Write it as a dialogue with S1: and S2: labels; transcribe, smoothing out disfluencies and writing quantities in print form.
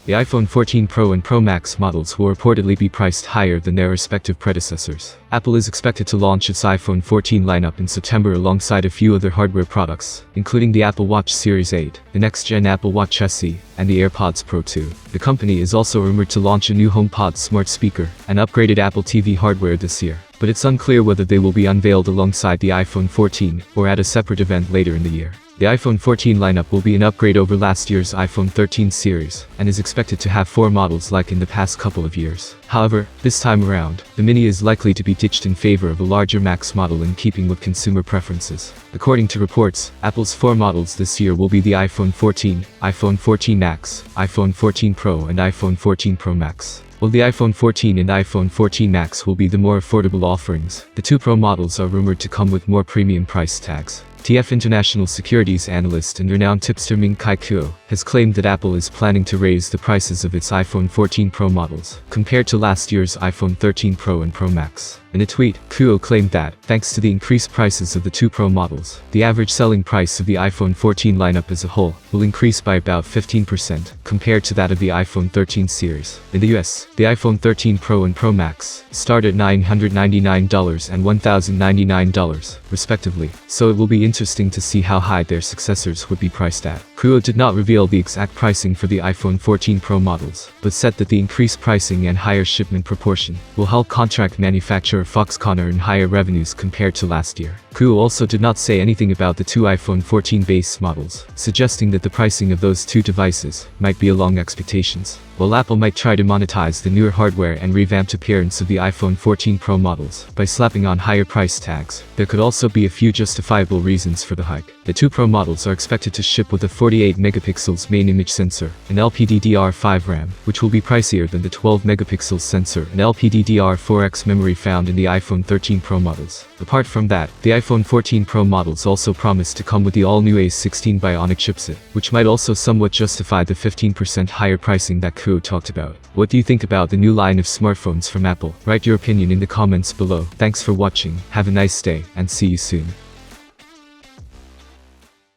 S1: The iPhone 14 Pro and Pro Max models will reportedly be priced higher than their respective predecessors. Apple is expected to launch its iPhone 14 lineup in September alongside a few other hardware products, including the Apple Watch Series 8, the next-gen Apple Watch SE, and the AirPods Pro 2. The company is also rumored to launch a new HomePod smart speaker and upgraded Apple TV hardware this year, but it's unclear whether they will be unveiled alongside the iPhone 14 or at a separate event later in the year. The iPhone 14 lineup will be an upgrade over last year's iPhone 13 series, and is expected to have 4 models like in the past couple of years. However, this time around, the Mini is likely to be ditched in favor of a larger Max model in keeping with consumer preferences. According to reports, Apple's 4 models this year will be the iPhone 14, iPhone 14 Max, iPhone 14 Pro and iPhone 14 Pro Max. While the iPhone 14 and iPhone 14 Max will be the more affordable offerings, the 2 Pro models are rumored to come with more premium price tags. TF International securities analyst and renowned tipster Ming-Chi Kuo has claimed that Apple is planning to raise the prices of its iPhone 14 Pro models compared to last year's iPhone 13 Pro and Pro Max. In a tweet, Kuo claimed that, thanks to the increased prices of the 2 Pro models, the average selling price of the iPhone 14 lineup as a whole will increase by about 15% compared to that of the iPhone 13 series. In the US, the iPhone 13 Pro and Pro Max start at $999 and $1,099, respectively, so it will be interesting to see how high their successors would be priced at. Kuo did not reveal the exact pricing for the iPhone 14 Pro models, but said that the increased pricing and higher shipment proportion will help contract manufacturer Foxconn earn higher revenues compared to last year. Kuo also did not say anything about the 2 iPhone 14 base models, suggesting that the pricing of those 2 devices might be along expectations. While Apple might try to monetize the newer hardware and revamped appearance of the iPhone 14 Pro models by slapping on higher price tags, there could also be a few justifiable reasons for the hike. The 2 Pro models are expected to ship with a 48 megapixels main image sensor, an LPDDR5 RAM, which will be pricier than the 12 megapixels sensor and LPDDR4X memory found in the iPhone 13 Pro models. Apart from that, the iPhone 14 Pro models also promise to come with the all-new A16 Bionic chipset, which might also somewhat justify the 15% higher pricing that Kuo talked about. What do you think about the new line of smartphones from Apple? Write your opinion in the comments below. Thanks for watching, have a nice day, and see you soon.